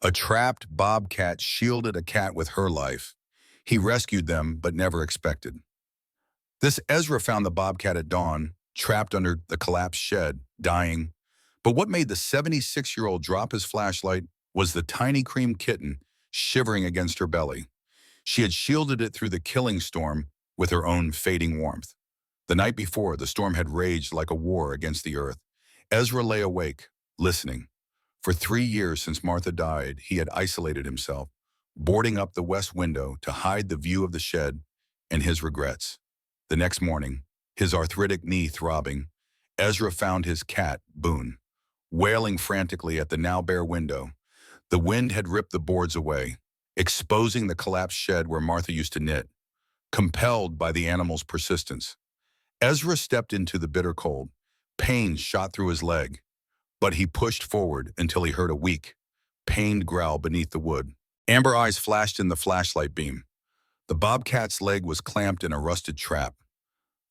A trapped bobcat shielded a cat with her life. He rescued them, but never expected. This Ezra found the bobcat at dawn, trapped under the collapsed shed, dying. But what made the 76-year-old drop his flashlight was the tiny cream kitten shivering against her belly. She had shielded it through the killing storm with her own fading warmth. The night before, the storm had raged like a war against the earth. Ezra lay awake, listening. For 3 years since Martha died, he had isolated himself, boarding up the west window to hide the view of the shed and his regrets. The next morning, his arthritic knee throbbing, Ezra found his cat, Boone, wailing frantically at the now bare window. The wind had ripped the boards away, exposing the collapsed shed where Martha used to knit. Compelled by the animal's persistence, Ezra stepped into the bitter cold. Pain shot through his leg, but he pushed forward until he heard a weak, pained growl beneath the wood. Amber eyes flashed in the flashlight beam. The bobcat's leg was clamped in a rusted trap.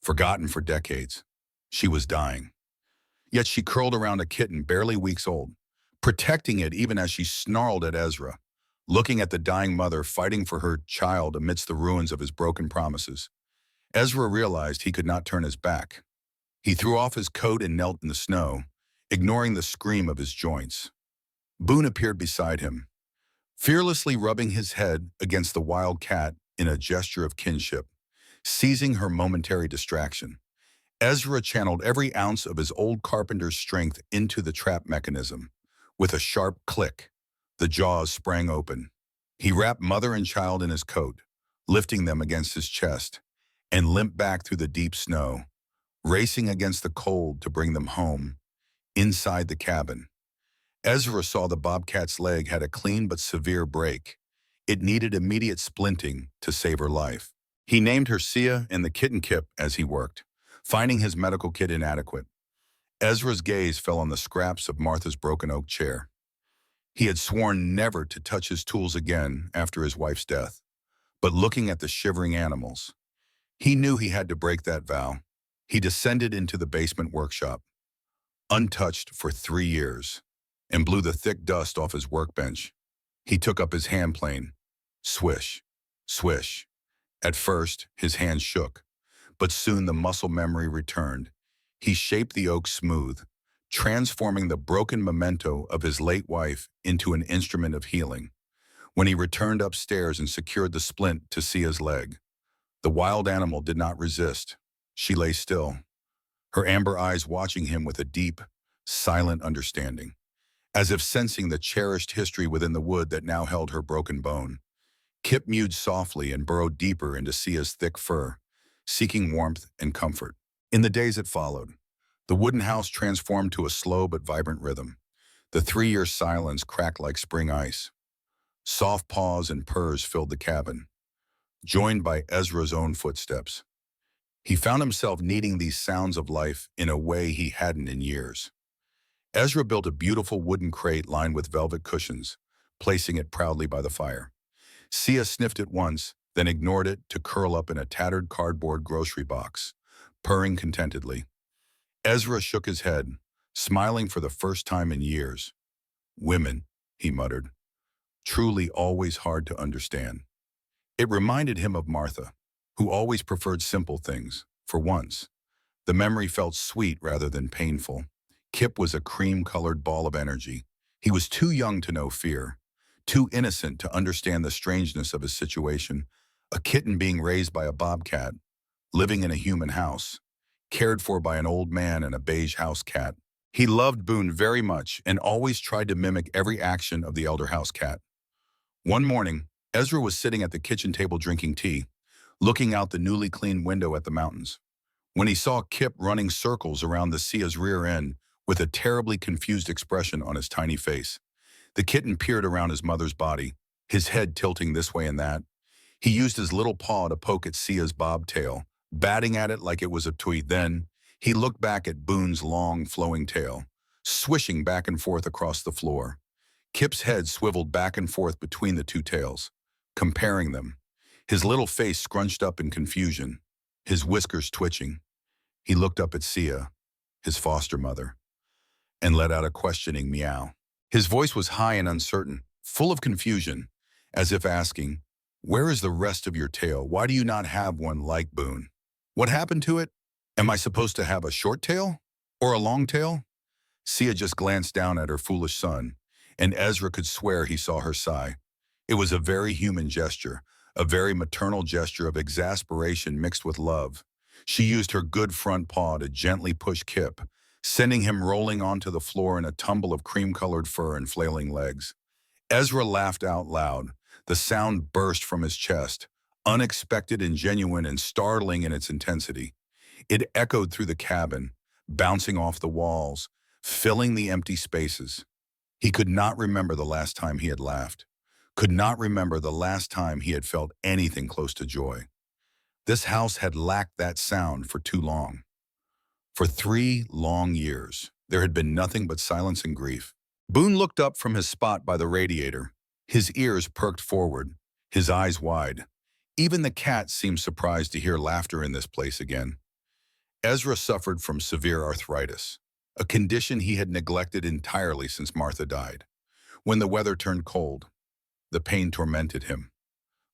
Forgotten for decades, she was dying. Yet she curled around a kitten barely weeks old, protecting it even as she snarled at Ezra, looking at the dying mother fighting for her child amidst the ruins of his broken promises. Ezra realized he could not turn his back. He threw off his coat and knelt in the snow, ignoring the scream of his joints. Boone appeared beside him, fearlessly rubbing his head against the wild cat in a gesture of kinship, seizing her momentary distraction. Ezra channeled every ounce of his old carpenter's strength into the trap mechanism. With a sharp click, the jaws sprang open. He wrapped mother and child in his coat, lifting them against his chest, and limped back through the deep snow, racing against the cold to bring them home, inside the cabin. Ezra saw the bobcat's leg had a clean but severe break. It needed immediate splinting to save her life. He named her Sia and the kitten Kip as he worked, finding his medical kit inadequate. Ezra's gaze fell on the scraps of Martha's broken oak chair. He had sworn never to touch his tools again after his wife's death, but looking at the shivering animals, he knew he had to break that vow. He descended into the basement workshop, untouched for 3 years, and blew the thick dust off his workbench. He took up his hand plane. Swish, swish. At first, his hands shook, but soon the muscle memory returned. He shaped the oak smooth, transforming the broken memento of his late wife into an instrument of healing. When he returned upstairs and secured the splint to Sia's leg, the wild animal did not resist. She lay still, her amber eyes watching him with a deep, silent understanding, as if sensing the cherished history within the wood that now held her broken bone. Kip mewed softly and burrowed deeper into Sia's thick fur, seeking warmth and comfort. In the days that followed, the wooden house transformed to a slow but vibrant rhythm. The 3-year silence cracked like spring ice. Soft paws and purrs filled the cabin, joined by Ezra's own footsteps. He found himself needing these sounds of life in a way he hadn't in years. Ezra built a beautiful wooden crate lined with velvet cushions, placing it proudly by the fire. Sia sniffed it once, then ignored it to curl up in a tattered cardboard grocery box, purring contentedly. Ezra shook his head, smiling for the first time in years. Women, he muttered, truly always hard to understand. It reminded him of Martha, who always preferred simple things. For once, the memory felt sweet rather than painful. Kip was a cream-colored ball of energy. He was too young to know fear, too innocent to understand the strangeness of his situation. A kitten being raised by a bobcat, living in a human house, cared for by an old man and a beige house cat. He loved Boone very much and always tried to mimic every action of the elder house cat. One morning, Ezra was sitting at the kitchen table drinking tea, looking out the newly cleaned window at the mountains, when he saw Kip running circles around the Sia's rear end with a terribly confused expression on his tiny face. The kitten peered around his mother's body, his head tilting this way and that. He used his little paw to poke at Sia's bobtail, batting at it like it was a toy. Then, he looked back at Boone's long, flowing tail, swishing back and forth across the floor. Kip's head swiveled back and forth between the two tails, comparing them, his little face scrunched up in confusion, his whiskers twitching. He looked up at Sia, his foster mother, and let out a questioning meow. His voice was high and uncertain. full of confusion, as if asking, "Where is the rest of your tail? Why do you not have one like Boone? What happened to it? Am I supposed to have a short tail? Or a long tail?" Sia just glanced down at her foolish son, and Ezra could swear he saw her sigh. It was a very human gesture, a very maternal gesture of exasperation mixed with love. She used her good front paw to gently push Kip, sending him rolling onto the floor in a tumble of cream-colored fur and flailing legs. Ezra laughed out loud. The sound burst from his chest, unexpected and genuine and startling in its intensity. It echoed through the cabin, bouncing off the walls, filling the empty spaces. He could not remember the last time he had laughed, could not remember the last time he had felt anything close to joy. This house had lacked that sound for too long. For 3 long years, there had been nothing but silence and grief. Boone looked up from his spot by the radiator, his ears perked forward, his eyes wide. Even the cat seemed surprised to hear laughter in this place again. Ezra suffered from severe arthritis, a condition he had neglected entirely since Martha died. When the weather turned cold, the pain tormented him,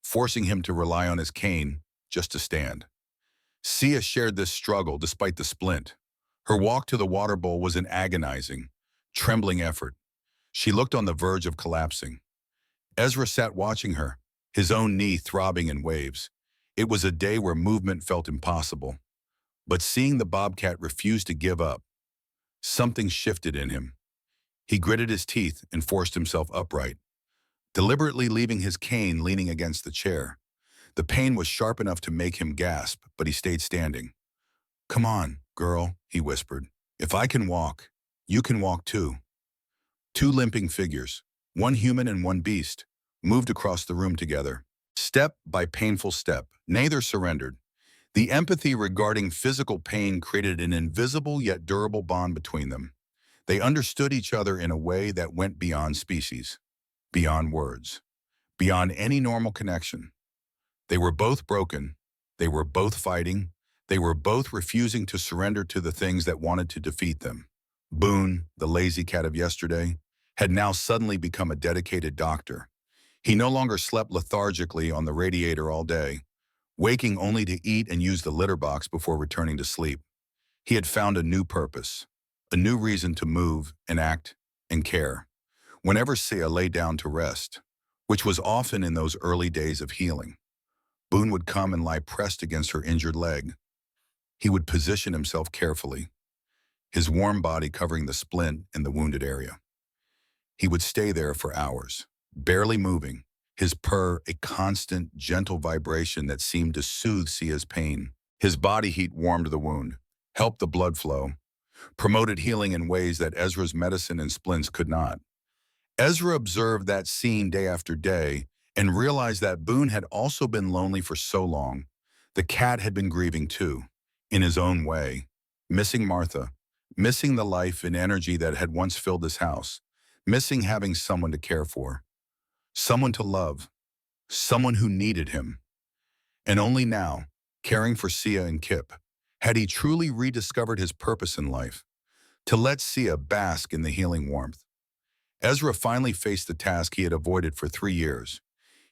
forcing him to rely on his cane just to stand. Sia shared this struggle despite the splint. Her walk to the water bowl was an agonizing, trembling effort. She looked on the verge of collapsing. Ezra sat watching her, his own knee throbbing in waves. It was a day where movement felt impossible. But seeing the bobcat refuse to give up, something shifted in him. He gritted his teeth and forced himself upright, deliberately leaving his cane leaning against the chair. The pain was sharp enough to make him gasp, but he stayed standing. "Come on, girl," he whispered. "If I can walk, you can walk too." Two limping figures, one human and one beast, moved across the room together. Step by painful step, neither surrendered. The empathy regarding physical pain created an invisible yet durable bond between them. They understood each other in a way that went beyond species, beyond words, beyond any normal connection. They were both broken, they were both fighting, they were both refusing to surrender to the things that wanted to defeat them. Boone, the lazy cat of yesterday, had now suddenly become a dedicated doctor. He no longer slept lethargically on the radiator all day, waking only to eat and use the litter box before returning to sleep. He had found a new purpose, a new reason to move and act and care. Whenever Sia lay down to rest, which was often in those early days of healing, Boone would come and lie pressed against her injured leg. He would position himself carefully, his warm body covering the splint in the wounded area. He would stay there for hours, barely moving, his purr a constant, gentle vibration that seemed to soothe Sia's pain. His body heat warmed the wound, helped the blood flow, promoted healing in ways that Ezra's medicine and splints could not. Ezra observed that scene day after day and realized that Boone had also been lonely for so long. The cat had been grieving too, in his own way, missing Martha, missing the life and energy that had once filled his house, missing having someone to care for, someone to love, someone who needed him. And only now, caring for Sia and Kip, had he truly rediscovered his purpose in life, to let Sia bask in the healing warmth. Ezra finally faced the task he had avoided for 3 years.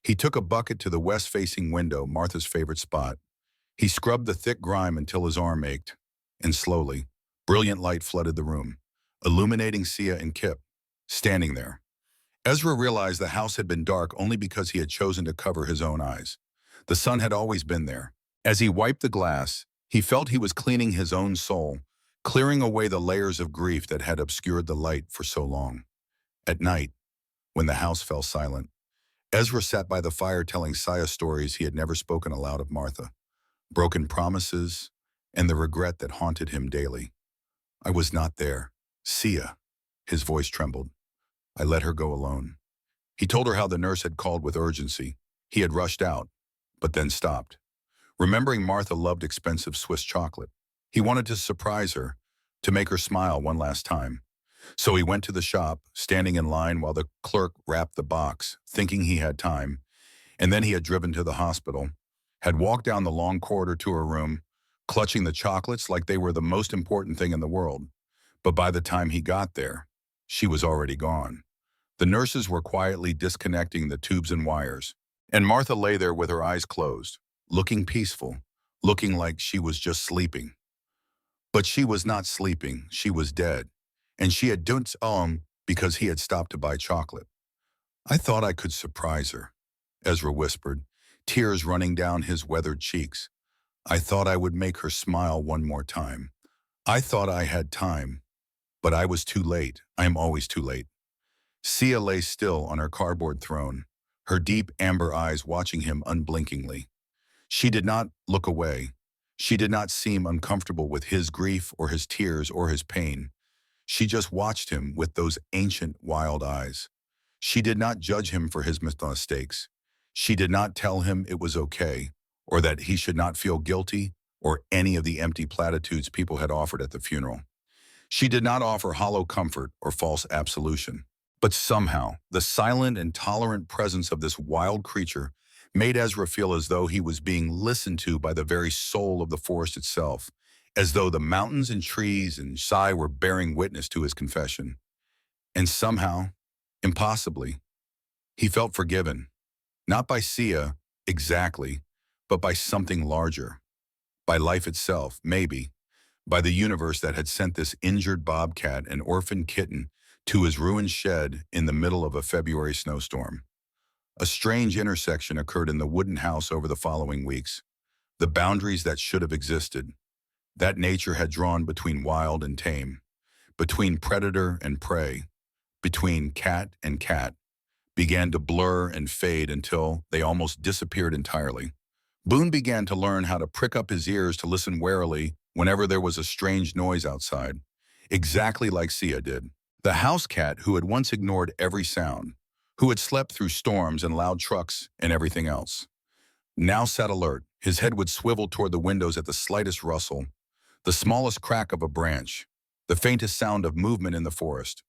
He took a bucket to the west-facing window, Martha's favorite spot. He scrubbed the thick grime until his arm ached, and slowly, brilliant light flooded the room, illuminating Sia and Kip, standing there. Ezra realized the house had been dark only because he had chosen to cover his own eyes. The sun had always been there. As he wiped the glass, he felt he was cleaning his own soul, clearing away the layers of grief that had obscured the light for so long. At night, when the house fell silent, Ezra sat by the fire telling Sia stories he had never spoken aloud of Martha, broken promises, and the regret that haunted him daily. "I was not there. Sia," his voice trembled. "I let her go alone." He told her how the nurse had called with urgency. He had rushed out, but then stopped, remembering Martha loved expensive Swiss chocolate. He wanted to surprise her, to make her smile one last time. So he went to the shop, standing in line while the clerk wrapped the box, thinking he had time. And then he had driven to the hospital, had walked down the long corridor to her room, clutching the chocolates like they were the most important thing in the world. But by the time he got there, she was already gone. The nurses were quietly disconnecting the tubes and wires, and Martha lay there with her eyes closed, looking peaceful, looking like she was just sleeping. But she was not sleeping, she was dead, and she had done because he had stopped to buy chocolate. I thought I could surprise her, Ezra whispered, tears running down his weathered cheeks. I thought I would make her smile one more time. I thought I had time, but I was too late. I am always too late. Sia lay still on her cardboard throne, her deep amber eyes watching him unblinkingly. She did not look away. She did not seem uncomfortable with his grief or his tears or his pain. She just watched him with those ancient, wild eyes. She did not judge him for his mistakes. She did not tell him it was okay, or that he should not feel guilty, or any of the empty platitudes people had offered at the funeral. She did not offer hollow comfort or false absolution. But somehow, the silent and tolerant presence of this wild creature made Ezra feel as though he was being listened to by the very soul of the forest itself, as though the mountains and trees and sky were bearing witness to his confession. And somehow, impossibly, he felt forgiven, not by Sia, exactly, but by something larger, by life itself, maybe, by the universe that had sent this injured bobcat, an orphan kitten, to his ruined shed in the middle of a February snowstorm. A strange intersection occurred in the wooden house over the following weeks. The boundaries that should have existed, that nature had drawn between wild and tame, between predator and prey, between cat and cat, began to blur and fade until they almost disappeared entirely. Boone began to learn how to prick up his ears to listen warily whenever there was a strange noise outside, exactly like Sia did. The house cat who had once ignored every sound, who had slept through storms and loud trucks and everything else, now sat alert. His head would swivel toward the windows at the slightest rustle, the smallest crack of a branch, the faintest sound of movement in the forest.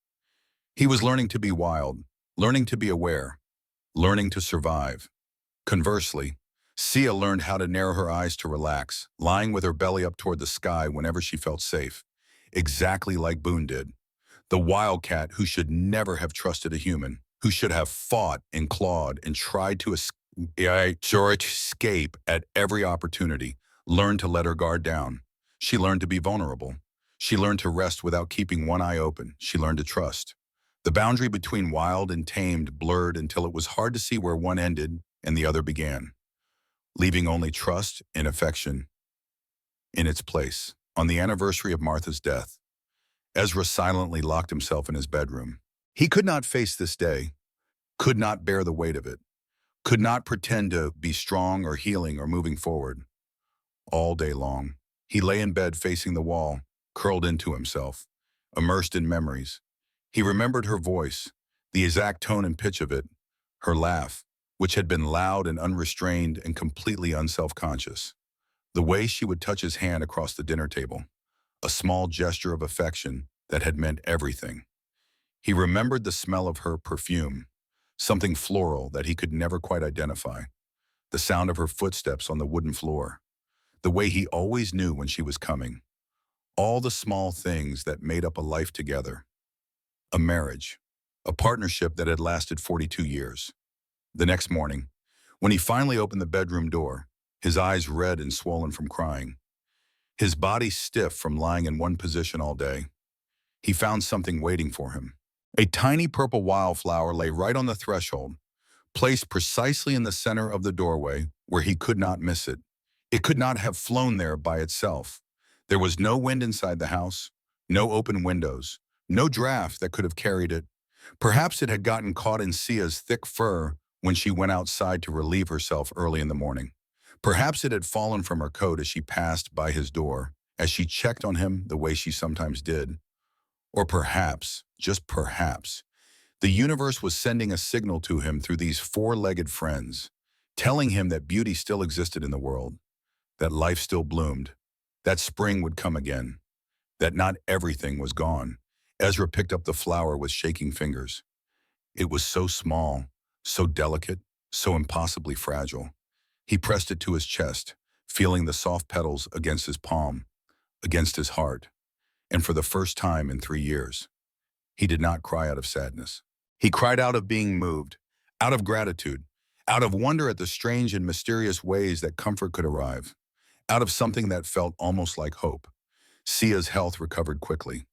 He was learning to be wild, learning to be aware, learning to survive. Conversely, Sia learned how to narrow her eyes to relax, lying with her belly up toward the sky whenever she felt safe, exactly like Boone did. The wildcat who should never have trusted a human, who should have fought and clawed and tried to escape at every opportunity, learned to let her guard down. She learned to be vulnerable. She learned to rest without keeping one eye open. She learned to trust. The boundary between wild and tamed blurred until it was hard to see where one ended and the other began, leaving only trust and affection in its place. On the anniversary of Martha's death, Ezra silently locked himself in his bedroom. He could not face this day, could not bear the weight of it, could not pretend to be strong or healing or moving forward. All day long, he lay in bed facing the wall, curled into himself, immersed in memories. He remembered her voice, the exact tone and pitch of it, her laugh, which had been loud and unrestrained and completely unself-conscious. The way she would touch his hand across the dinner table, a small gesture of affection that had meant everything. He remembered the smell of her perfume, something floral that he could never quite identify, the sound of her footsteps on the wooden floor, the way he always knew when she was coming, all the small things that made up a life together, a marriage, a partnership that had lasted 42 years. The next morning, when he finally opened the bedroom door, his eyes red and swollen from crying, his body stiff from lying in one position all day, he found something waiting for him. A tiny purple wildflower lay right on the threshold, placed precisely in the center of the doorway where he could not miss it. It could not have flown there by itself. There was no wind inside the house, no open windows, no draft that could have carried it. Perhaps it had gotten caught in Sia's thick fur when she went outside to relieve herself early in the morning. Perhaps it had fallen from her coat as she passed by his door, as she checked on him the way she sometimes did. Or perhaps, just perhaps, the universe was sending a signal to him through these four-legged friends, telling him that beauty still existed in the world, that life still bloomed, that spring would come again, that not everything was gone. Ezra picked up the flower with shaking fingers. It was so small, so delicate, so impossibly fragile. He pressed it to his chest, feeling the soft petals against his palm, against his heart. And for the first time in 3 years, he did not cry out of sadness. He cried out of being moved, out of gratitude, out of wonder at the strange and mysterious ways that comfort could arrive, out of something that felt almost like hope. Sia's health recovered quickly,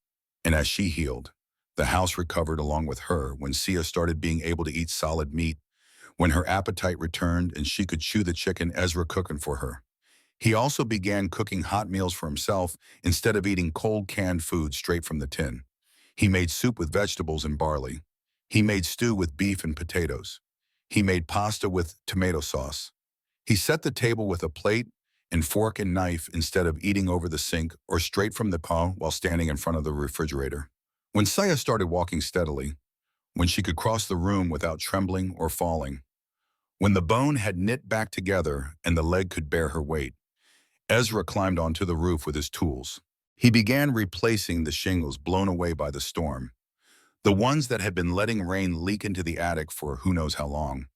and as she healed, the house recovered along with her when Sia started being able to eat solid meat, when her appetite returned and she could chew the chicken Ezra cooking for her. He also began cooking hot meals for himself instead of eating cold canned food straight from the tin. He made soup with vegetables and barley. He made stew with beef and potatoes. He made pasta with tomato sauce. He set the table with a plate and fork and knife instead of eating over the sink or straight from the pot while standing in front of the refrigerator. When Saya started walking steadily, when she could cross the room without trembling or falling, when the bone had knit back together and the leg could bear her weight, Ezra climbed onto the roof with his tools. He began replacing the shingles blown away by the storm, the ones that had been letting rain leak into the attic for who knows how long.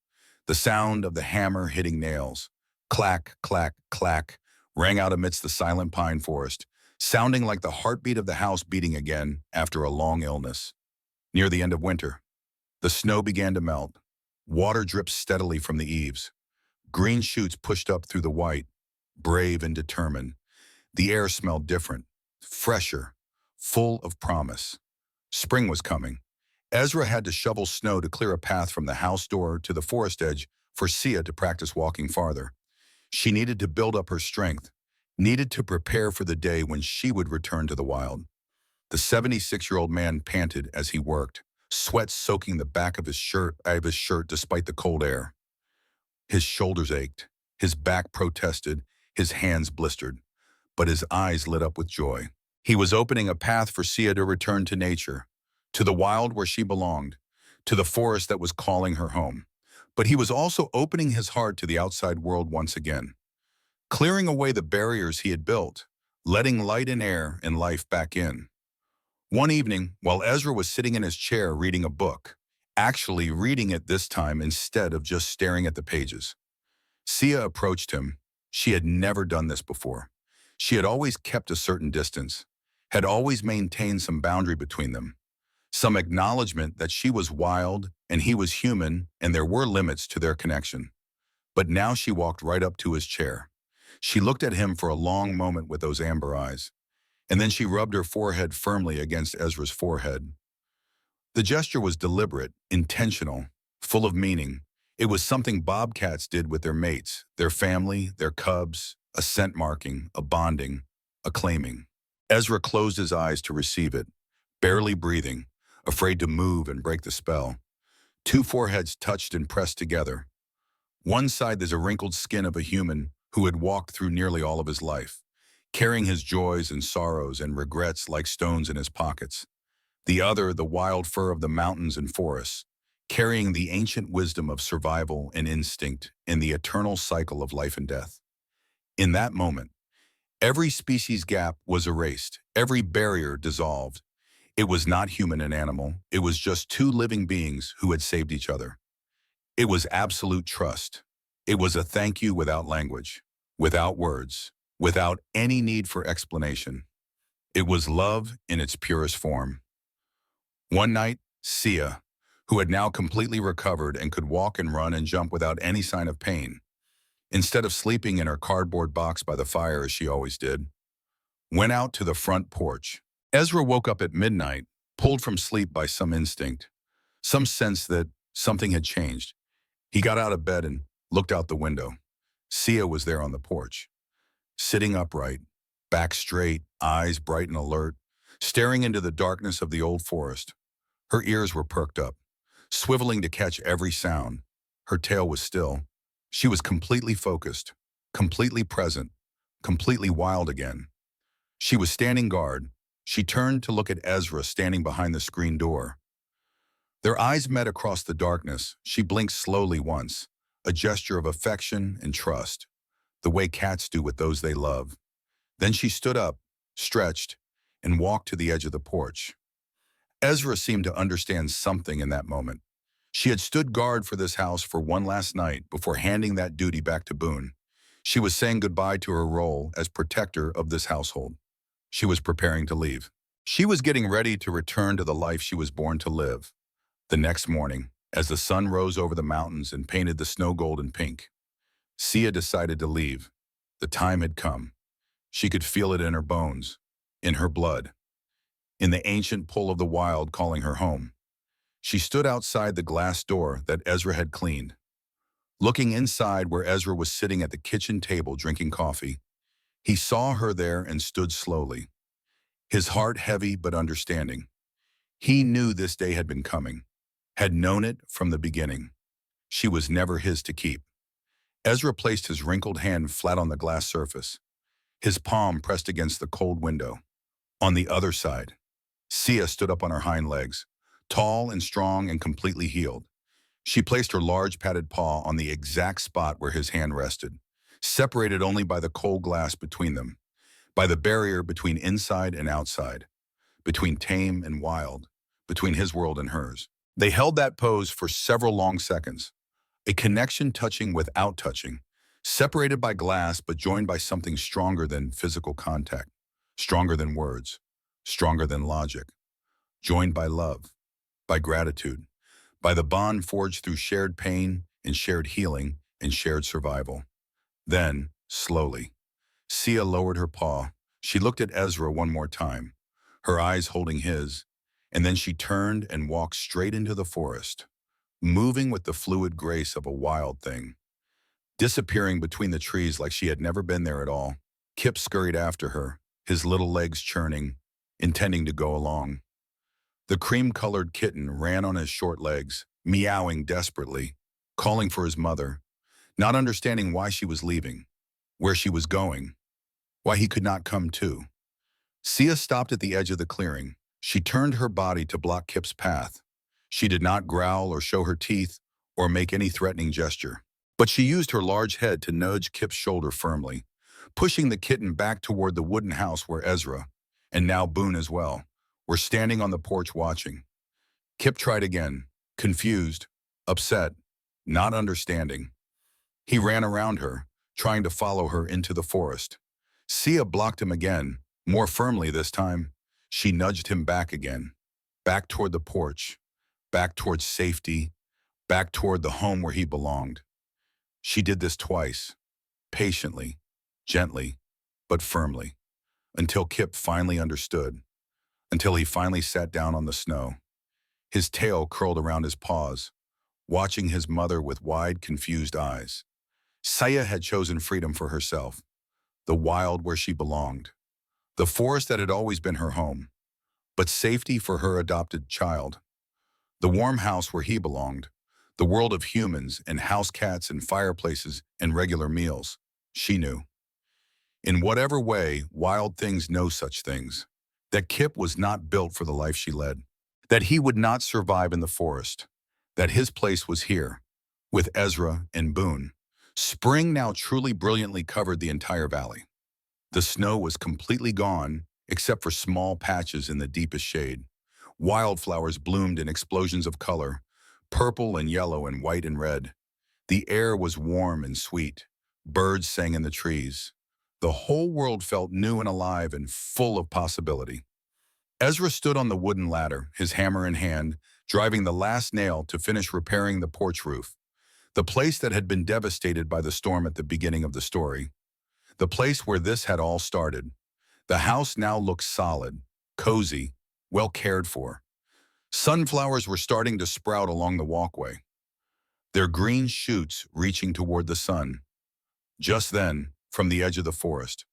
The sound of the hammer hitting nails, clack, clack, clack, rang out amidst the silent pine forest, sounding like the heartbeat of the house beating again after a long illness. Near the end of winter, the snow began to melt. Water dripped steadily from the eaves. Green shoots pushed up through the white, brave and determined. The air smelled different, fresher, full of promise. Spring was coming. Ezra had to shovel snow to clear a path from the house door to the forest edge for Sia to practice walking farther. She needed to build up her strength, needed to prepare for the day when she would return to the wild. The 76-year-old man panted as he worked, sweat soaking the back of his shirt despite the cold air. His shoulders ached, his back protested, his hands blistered, but his eyes lit up with joy. He was opening a path for Sia to return to nature, to the wild where she belonged, to the forest that was calling her home. But he was also opening his heart to the outside world once again, clearing away the barriers he had built, letting light and air and life back in. One evening, while Ezra was sitting in his chair reading a book, actually reading it this time instead of just staring at the pages, Sia approached him. She had never done this before. She had always kept a certain distance, had always maintained some boundary between them, some acknowledgement that she was wild and he was human and there were limits to their connection. But now she walked right up to his chair. She looked at him for a long moment with those amber eyes, and then she rubbed her forehead firmly against Ezra's forehead. The gesture was deliberate, intentional, full of meaning. It was something bobcats did with their mates, their family, their cubs, a scent marking, a bonding, a claiming. Ezra closed his eyes to receive it, barely breathing, afraid to move and break the spell. Two foreheads touched and pressed together. One side there's a wrinkled skin of a human who had walked through nearly all of his life, carrying his joys and sorrows and regrets like stones in his pockets. The other, the wild fur of the mountains and forests, carrying the ancient wisdom of survival and instinct in the eternal cycle of life and death. In that moment, every species gap was erased, every barrier dissolved. It was not human and animal, it was just two living beings who had saved each other. It was absolute trust. It was a thank you without language, without words, without any need for explanation. It was love in its purest form. One night, Sia, who had now completely recovered and could walk and run and jump without any sign of pain, instead of sleeping in her cardboard box by the fire as she always did, went out to the front porch. Ezra woke up at midnight, pulled from sleep by some instinct, some sense that something had changed. He got out of bed and looked out the window. Sia was there on the porch, sitting upright, back straight, eyes bright and alert, staring into the darkness of the old forest. Her ears were perked up, swiveling to catch every sound. Her tail was still. She was completely focused, completely present, completely wild again. She was standing guard. She turned to look at Ezra standing behind the screen door. Their eyes met across the darkness. She blinked slowly once, a gesture of affection and trust, the way cats do with those they love. Then she stood up, stretched, and walked to the edge of the porch. Ezra seemed to understand something in that moment. She had stood guard for this house for one last night before handing that duty back to Boone. She was saying goodbye to her role as protector of this household. She was preparing to leave. She was getting ready to return to the life she was born to live, The next morning, as the sun rose over the mountains and painted the snow gold and pink, Sia decided to leave. The time had come. She could feel it in her bones, in her blood, in the ancient pull of the wild calling her home. She stood outside the glass door that Ezra had cleaned. Looking inside where Ezra was sitting at the kitchen table drinking coffee, he saw her there and stood slowly, his heart heavy but understanding. He knew this day had been coming, had known it from the beginning. She was never his to keep. Ezra placed his wrinkled hand flat on the glass surface, his palm pressed against the cold window. On the other side, Sia stood up on her hind legs, tall and strong and completely healed. She placed her large padded paw on the exact spot where his hand rested, separated only by the cold glass between them, by the barrier between inside and outside, between tame and wild, between his world and hers. They held that pose for several long seconds, a connection touching without touching, separated by glass but joined by something stronger than physical contact, stronger than words, stronger than logic, joined by love, by gratitude, by the bond forged through shared pain and shared healing and shared survival. Then, slowly, Sia lowered her paw. She looked at Ezra one more time, her eyes holding his, and then she turned and walked straight into the forest, moving with the fluid grace of a wild thing, disappearing between the trees like she had never been there at all. Kip scurried after her, his little legs churning, intending to go along. The cream-colored kitten ran on his short legs, meowing desperately, calling for his mother, not understanding why she was leaving, where she was going, why he could not come too. Sia stopped at the edge of the clearing. She turned her body to block Kip's path. She did not growl or show her teeth or make any threatening gesture, but she used her large head to nudge Kip's shoulder firmly, pushing the kitten back toward the wooden house where Ezra, and now Boone as well, were standing on the porch watching. Kip tried again, confused, upset, not understanding. He ran around her, trying to follow her into the forest. Sia blocked him again, more firmly this time. She nudged him back again, back toward the porch, back toward safety, back toward the home where he belonged. She did this twice, patiently, gently, but firmly, until Kip finally understood, until he finally sat down on the snow, his tail curled around his paws, watching his mother with wide, confused eyes. Sia had chosen freedom for herself, the wild where she belonged, the forest that had always been her home, but safety for her adopted child, the warm house where he belonged, the world of humans and house cats and fireplaces and regular meals. She knew. In whatever way, wild things know such things, that Kip was not built for the life she led, that he would not survive in the forest, that his place was here, with Ezra and Boone. Spring now truly brilliantly covered the entire valley. The snow was completely gone, except for small patches in the deepest shade. Wildflowers bloomed in explosions of color, purple and yellow and white and red. The air was warm and sweet. Birds sang in the trees. The whole world felt new and alive and full of possibility. Ezra stood on the wooden ladder, his hammer in hand, driving the last nail to finish repairing the porch roof. The place that had been devastated by the storm at the beginning of the story. The place where this had all started. The house now looked solid, cozy, well cared for. Sunflowers were starting to sprout along the walkway, their green shoots reaching toward the sun. Just then, from the edge of the forest,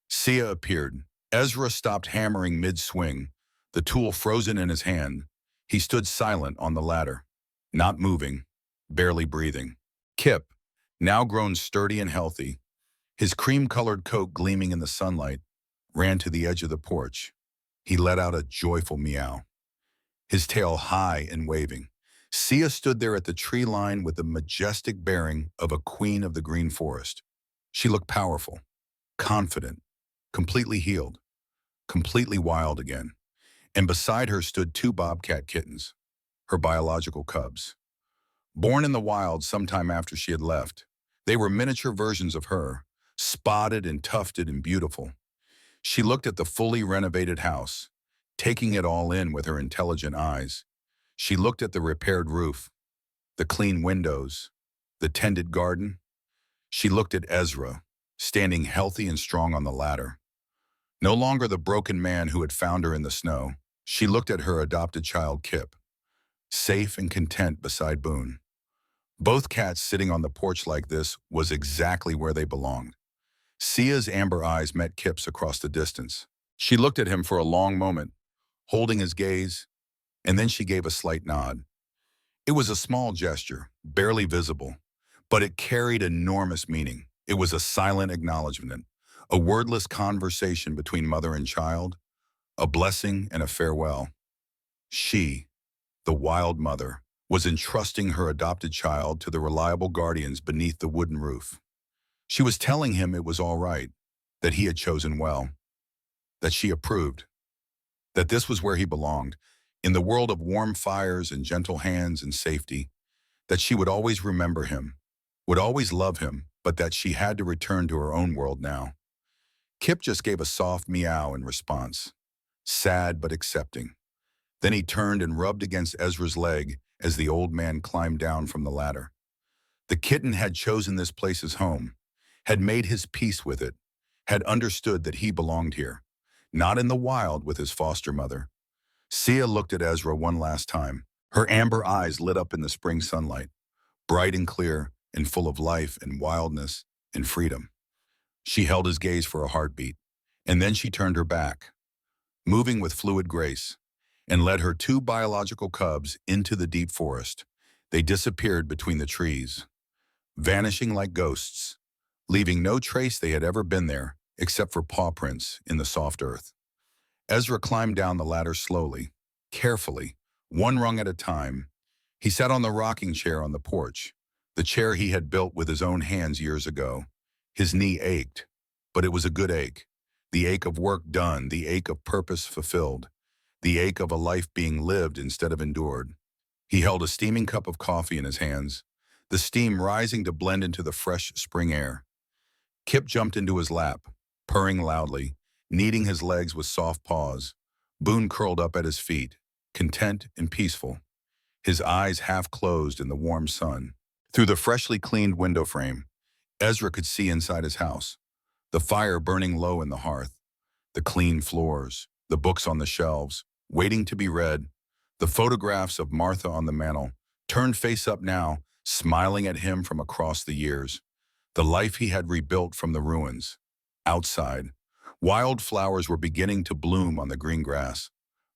Sia appeared. Ezra stopped hammering mid-swing, the tool frozen in his hand. He stood silent on the ladder, not moving, barely breathing. Kip, now grown sturdy and healthy, his cream-colored coat gleaming in the sunlight, ran to the edge of the porch. He let out a joyful meow, his tail high and waving. Sia stood there at the tree line with the majestic bearing of a queen of the green forest. She looked powerful, confident, completely healed, completely wild again. And beside her stood two bobcat kittens, her biological cubs. Born in the wild sometime after she had left, they were miniature versions of her, spotted and tufted and beautiful. She looked at the fully renovated house, taking it all in with her intelligent eyes. She looked at the repaired roof, the clean windows, the tended garden. She looked at Ezra, standing healthy and strong on the ladder. No longer the broken man who had found her in the snow. She looked at her adopted child, Kip, safe and content beside Boone. Both cats sitting on the porch like this was exactly where they belonged. Sia's amber eyes met Kip's across the distance. She looked at him for a long moment, holding his gaze, and then she gave a slight nod. It was a small gesture, barely visible, but it carried enormous meaning. It was a silent acknowledgement, a wordless conversation between mother and child, a blessing and a farewell. She, the wild mother, was entrusting her adopted child to the reliable guardians beneath the wooden roof. She was telling him it was all right, that he had chosen well, that she approved, that this was where he belonged, in the world of warm fires and gentle hands and safety, that she would always remember him, would always love him, but that she had to return to her own world now. Kip just gave a soft meow in response, sad but accepting. Then he turned and rubbed against Ezra's leg as the old man climbed down from the ladder. The kitten had chosen this place as home, had made his peace with it, had understood that he belonged here, not in the wild with his foster mother. Sia looked at Ezra one last time. Her amber eyes lit up in the spring sunlight, bright and clear and full of life and wildness and freedom. She held his gaze for a heartbeat, and then she turned her back, moving with fluid grace, and led her two biological cubs into the deep forest. They disappeared between the trees, vanishing like ghosts, leaving no trace they had ever been there except for paw prints in the soft earth. Ezra climbed down the ladder slowly, carefully, one rung at a time. He sat on the rocking chair on the porch, the chair he had built with his own hands years ago. His knee ached, but it was a good ache. The ache of work done, the ache of purpose fulfilled, the ache of a life being lived instead of endured. He held a steaming cup of coffee in his hands, the steam rising to blend into the fresh spring air. Kip jumped into his lap, purring loudly, kneading his legs with soft paws. Boone curled up at his feet, content and peaceful, his eyes half closed in the warm sun. Through the freshly cleaned window frame, Ezra could see inside his house, the fire burning low in the hearth, the clean floors, the books on the shelves, waiting to be read, the photographs of Martha on the mantel, turned face up now, smiling at him from across the years, the life he had rebuilt from the ruins. Outside, wild flowers were beginning to bloom on the green grass.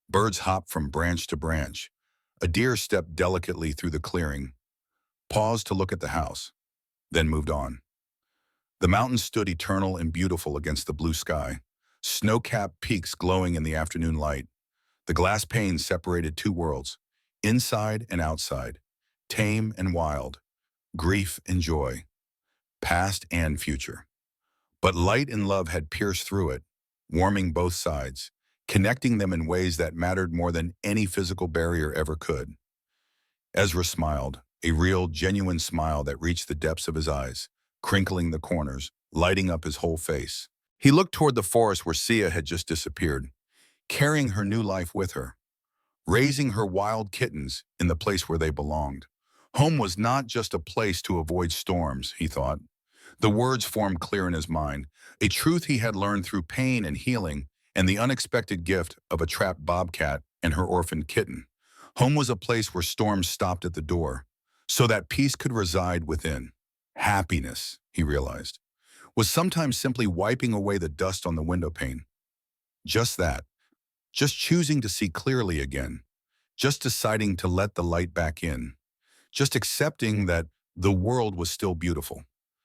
Birds hopped from branch to branch. A deer stepped delicately through the clearing, paused to look at the house, then moved on. The mountains stood eternal and beautiful against the blue sky, snow-capped peaks glowing in the afternoon light. The glass panes separated two worlds, inside and outside, tame and wild, grief and joy, past and future. But light and love had pierced through it, warming both sides, connecting them in ways that mattered more than any physical barrier ever could. Ezra smiled, a real, genuine smile that reached the depths of his eyes, crinkling the corners, lighting up his whole face. He looked toward the forest where Sia had just disappeared, carrying her new life with her, raising her wild kittens in the place where they belonged. Home was not just a place to avoid storms, he thought. The words formed clear in his mind, a truth he had learned through pain and healing and the unexpected gift of a trapped bobcat and her orphaned kitten. Home was a place where storms stopped at the door, so that peace could reside within. Happiness, he realized, was sometimes simply wiping away the dust on the window pane. Just that. Just choosing to see clearly again. Just deciding to let the light back in. Just accepting that the world was still beautiful,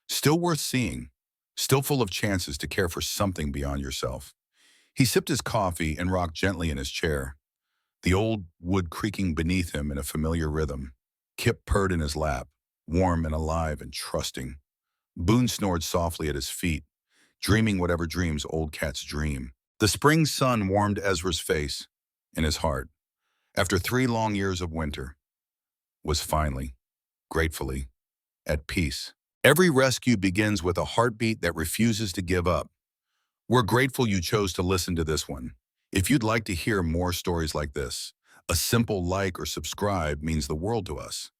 still worth seeing, still full of chances to care for something beyond yourself. He sipped his coffee and rocked gently in his chair, the old wood creaking beneath him in a familiar rhythm. Kip purred in his lap, warm and alive and trusting. Boone snored softly at his feet, dreaming whatever dreams old cats dream. The spring sun warmed Ezra's face and his heart. After 3 long years of winter, was finally, gratefully, at peace. Every rescue begins with a heartbeat that refuses to give up. We're grateful you chose to listen to this one. If you'd like to hear more stories like this, A simple like or subscribe means the world to us.